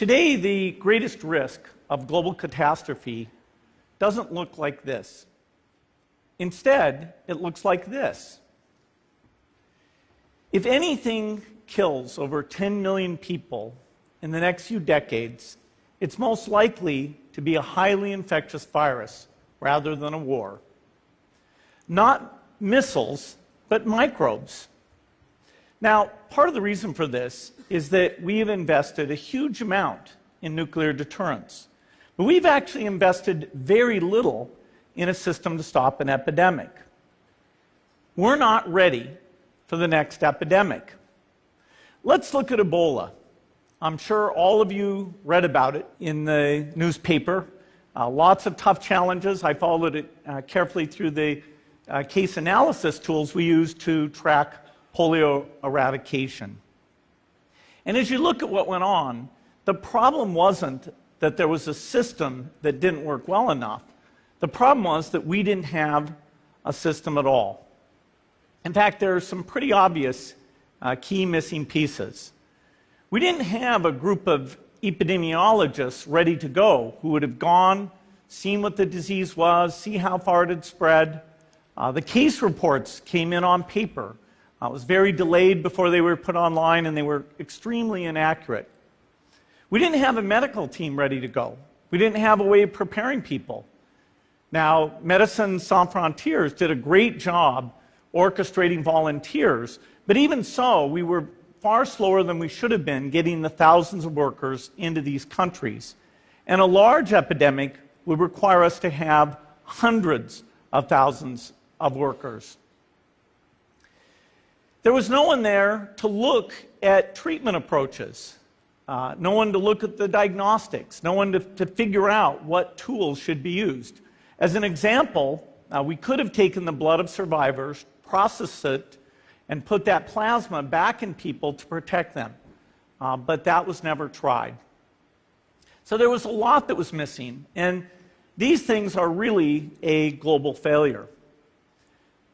Today, the greatest risk of global catastrophe doesn't look like this. Instead, it looks like this. If anything kills over 10 million people in the next few decades, it's most likely to be a highly infectious virus rather than a war. Not missiles, but microbes. Now, part of the reason for this is that we have invested a huge amount in nuclear deterrence, but we've actually invested very little in a system to stop an epidemic. We're not ready for the next epidemic. Let's look at Ebola. I'm sure all of you read about it in the newspaper. Lots of tough challenges. I followed it carefully through the case analysis tools we use to track polio eradication. And as you look at what went on, the problem wasn't that there was a system that didn't work well enough. The problem was that we didn't have a system at all. In fact, there are some pretty obvious key missing pieces. We didn't have a group of epidemiologists ready to go who would have gone, seen what the disease was, see how far it had spread. The case reports came in on paper. It was very delayed before they were put online, and they were extremely inaccurate. We didn't have a medical team ready to go. We didn't have a way of preparing people. Now, Médecins Sans Frontières did a great job orchestrating volunteers, but even so, we were far slower than we should have been getting the thousands of workers into these countries. And a large epidemic would require us to have hundreds of thousands of workers. There was no one there to look at treatment approaches, no one to look at the diagnostics, no one to figure out what tools should be used. As an example, we could have taken the blood of survivors, processed it, and put that plasma back in people to protect them. But that was never tried. So there was a lot that was missing, and these things are really a global failure.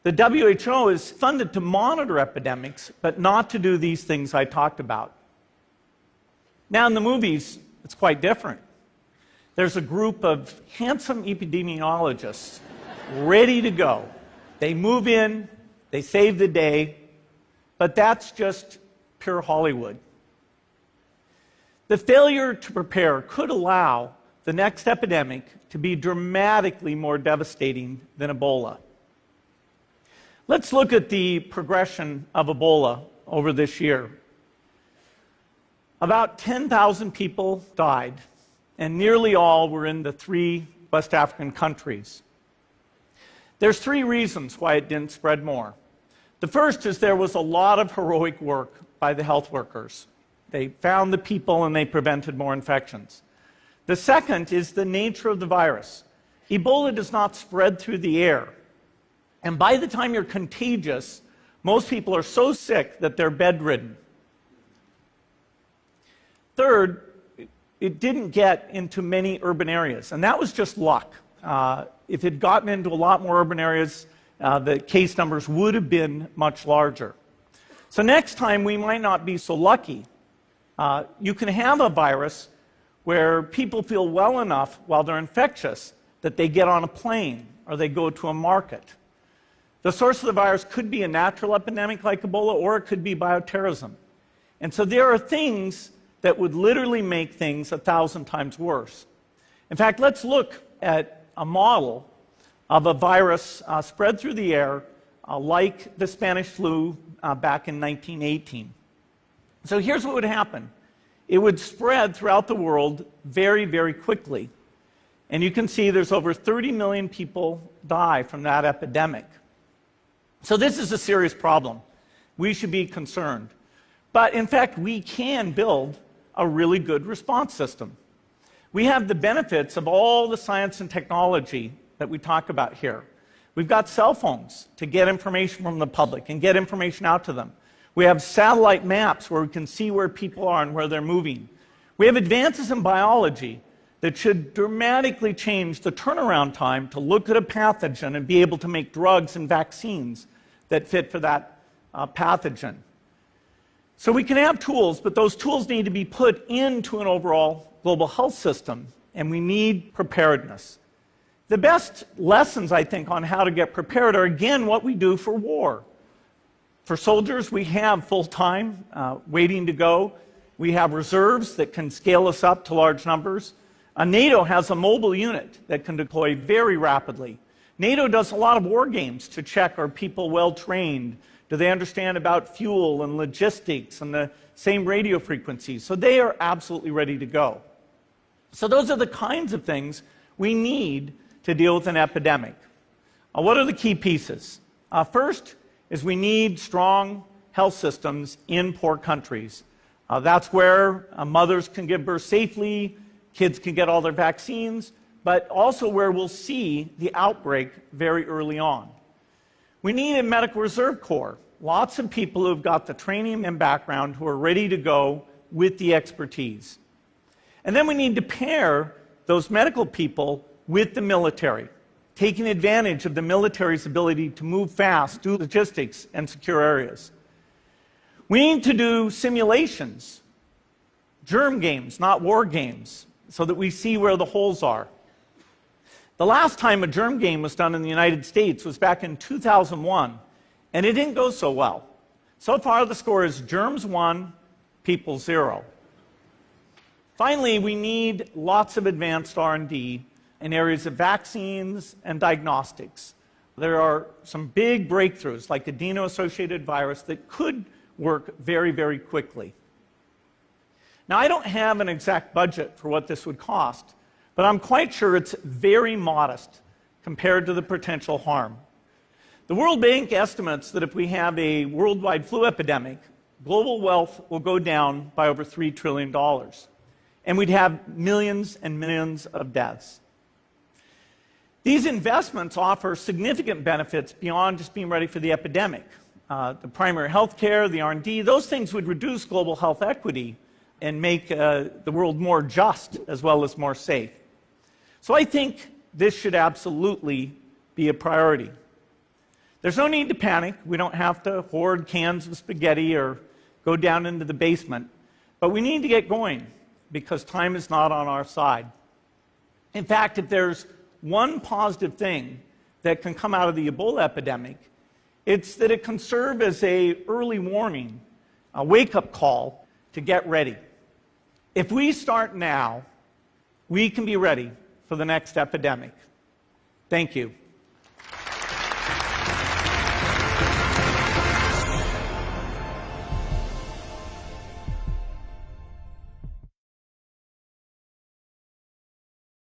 The WHO is funded to monitor epidemics, but not to do these things I talked about. Now, in the movies, it's quite different. There's a group of handsome epidemiologists ready to go. They move in, they save the day, but that's just pure Hollywood. The failure to prepare could allow the next epidemic to be dramatically more devastating than Ebola. Let's look at the progression of Ebola over this year. About 10,000 people died, and nearly all were in the 3 West African countries. There's 3 reasons why it didn't spread more. The first is there was a lot of heroic work by the health workers. They found the people and they prevented more infections. The second is the nature of the virus. Ebola does not spread through the air. And by the time you're contagious, most people are so sick that they're bedridden. Third, it didn't get into many urban areas, and that was just luck. If it had gotten into a lot more urban areas, the case numbers would have been much larger. So next time, we might not be so lucky. You can have a virus where people feel well enough while they're infectious that they get on a plane or they go to a market. The source of the virus could be a natural epidemic like Ebola, or it could be bioterrorism. And so there are things that would literally make things 1,000 times worse. In fact, let's look at a model of a virus spread through the air like the Spanish flu back in 1918. So here's what would happen. It would spread throughout the world very, very quickly. And you can see there's over 30 million people die from that epidemic. So this is a serious problem. We should be concerned. But in fact, we can build a really good response system. We have the benefits of all the science and technology that we talk about here. We've got cell phones to get information from the public and get information out to them. We have satellite maps where we can see where people are and where they're moving. We have advances in biology that should dramatically change the turnaround time to look at a pathogen and be able to make drugs and vaccines that fit for that pathogen. So we can have tools, but those tools need to be put into an overall global health system, and we need preparedness. The best lessons, I think, on how to get prepared are, again, what we do for war. For soldiers, we have full-time waiting to go. We have reserves that can scale us up to large numbers. NATO has a mobile unit that can deploy very rapidly. NATO does a lot of war games to check, are people well trained? Do they understand about fuel and logistics and the same radio frequencies? So they are absolutely ready to go. So those are the kinds of things we need to deal with an epidemic. What are the key pieces? First is we need strong health systems in poor countries. That's where mothers can give birth safely, kids can get all their vaccines, but also where we'll see the outbreak very early on. We need a medical reserve corps, lots of people who've got the training and background who are ready to go with the expertise. And then we need to pair those medical people with the military, taking advantage of the military's ability to move fast, do logistics, and secure areas. We need to do simulations, germ games, not war games, so that we see where the holes are. The last time a germ game was done in the United States was back in 2001, and it didn't go so well. So far, the score is germs 1, people 0. Finally, we need lots of advanced R&D in areas of vaccines and diagnostics. There are some big breakthroughs, like adeno-associated virus, that could work very, very quickly. Now, I don't have an exact budget for what this would cost, but I'm quite sure it's very modest compared to the potential harm. The World Bank estimates that if we have a worldwide flu epidemic, global wealth will go down by over $3 trillion, and we'd have millions and millions of deaths. These investments offer significant benefits beyond just being ready for the epidemic. The primary health care, the R&D, those things would reduce global health equity and make the world more just as well as more safe. So I think this should absolutely be a priority. There's no need to panic. We don't have to hoard cans of spaghetti or go down into the basement. But we need to get going because time is not on our side. In fact, if there's one positive thing that can come out of the Ebola epidemic, it's that it can serve as an early warning, a wake-up call to get ready. If we start now, we can be ready for the next epidemic. Thank you.